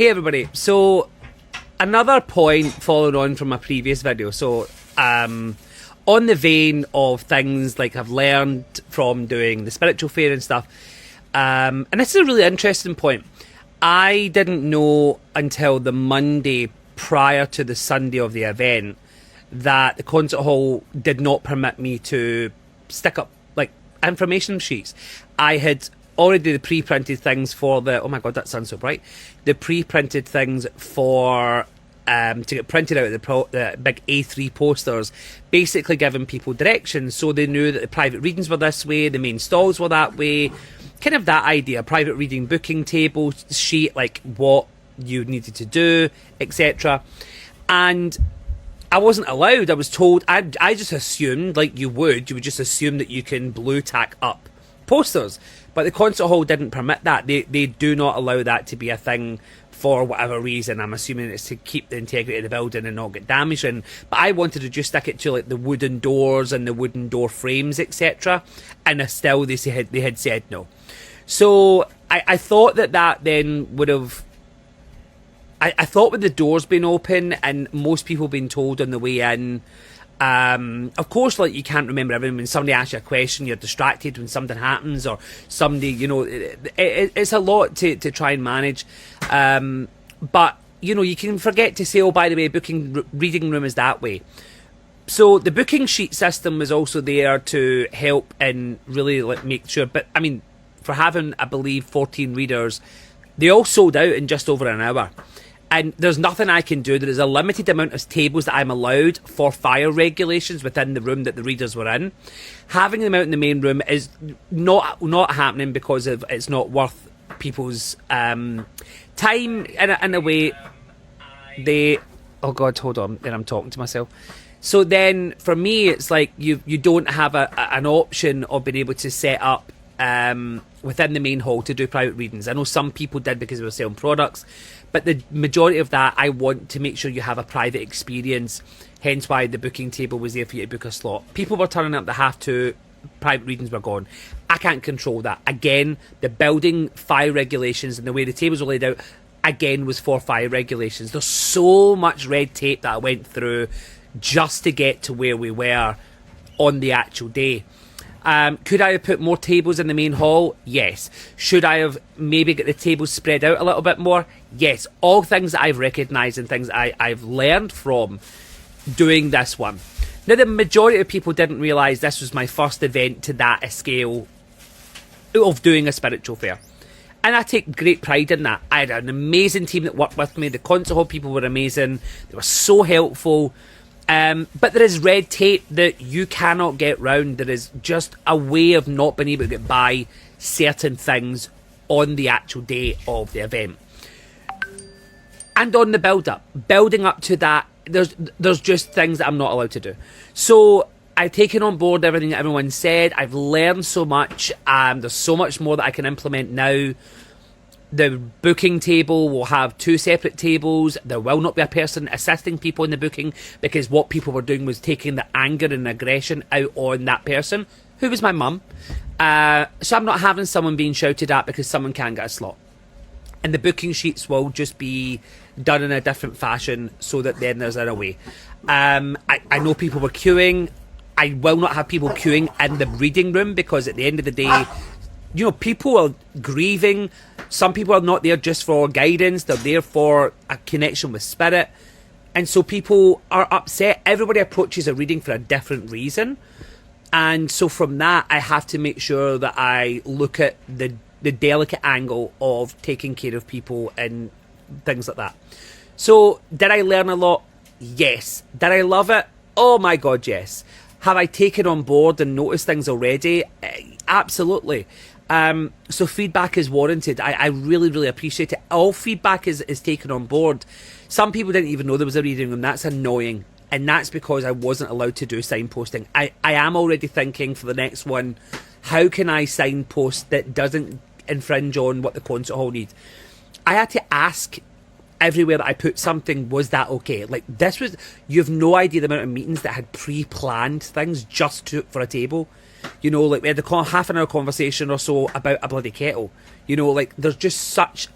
Hey everybody, so another point following on from my previous video. So on the vein of things like I've learned from doing the spiritual fair and stuff, and this is a really interesting point. I didn't know until the Monday prior to the Sunday of the event that the concert hall did not permit me to stick up like information sheets. I had already the pre-printed things for the, oh my god, that sounds so bright, the pre-printed things for to get printed out of the big A3 posters, basically giving people directions so they knew that the private readings were this way, the main stalls were that way, kind of that idea, private reading booking table sheet, like what you needed to do, etc. And I wasn't allowed. I was told, I just assumed, like you would just assume that you can blue tack up posters. But the concert hall didn't permit that. They do not allow that to be a thing for whatever reason. I'm assuming it's to keep the integrity of the building and not get damaged. But I wanted to just stick it to like the wooden doors and the wooden door frames, etc. And still they had said no. So I thought that then would have... I thought with the doors being open and most people being told on the way in, of course, like you can't remember everything. When somebody asks you a question, you're distracted when something happens, or somebody, you know, it's a lot to try and manage. But you know, you can forget to say, oh, by the way, reading room is that way. So the booking sheet system was also there to help and really like make sure. But I mean, for having, I believe, 14 readers, they all sold out in just over an hour. And there's nothing I can do. There is a limited amount of tables that I'm allowed for fire regulations within the room that the readers were in. Having them out in the main room is not happening because of it's not worth people's time in a way. Oh God, hold on. Then I'm talking to myself. So then for me, it's like you don't have an option of being able to set up within the main hall to do private readings. I know some people did because they were selling products, but the majority of that, I want to make sure you have a private experience, hence why the booking table was there for you to book a slot. People were turning up, they have to, private readings were gone. I can't control that. Again, the building fire regulations and the way the tables were laid out, again, was for fire regulations. There's so much red tape that I went through just to get to where we were on the actual day. Could I have put more tables in the main hall? Yes. Should I have maybe get the tables spread out a little bit more? Yes. All things that I've recognised and things I've learned from doing this one. Now, the majority of people didn't realise this was my first event to that scale of doing a spiritual fair. And I take great pride in that. I had an amazing team that worked with me. The concert hall people were amazing. They were so helpful. But there is red tape that you cannot get round. There is just a way of not being able to get by certain things on the actual day of the event. And on the building up to that, there's just things that I'm not allowed to do. So I've taken on board everything that everyone said. I've learned so much. There's so much more that I can implement now. The booking table will have 2 separate tables. There will not be a person assisting people in the booking because what people were doing was taking the anger and aggression out on that person, who was my mum. So I'm not having someone being shouted at because someone can't get a slot. And the booking sheets will just be done in a different fashion so that then there's a way. I know people were queuing. I will not have people queuing in the reading room because at the end of the day, you know, people are grieving. Some people are not there just for guidance. They're there for a connection with spirit. And so people are upset. Everybody approaches a reading for a different reason. And so from that, I have to make sure that I look at the delicate angle of taking care of people and things like that. So did I learn a lot? Yes. Did I love it? Oh my God, yes. Have I taken on board and noticed things already? Absolutely. So feedback is warranted. I really, really appreciate it. All feedback is taken on board. Some people didn't even know there was a reading room. That's annoying. And that's because I wasn't allowed to do signposting. I am already thinking for the next one, how can I signpost that doesn't infringe on what the concert hall needs? I had to ask everywhere that I put something, was that okay? Like, this was, you have no idea the amount of meetings that had pre-planned things just for a table. You know, like we had a half an hour conversation or so about a bloody kettle. You know, like there's just such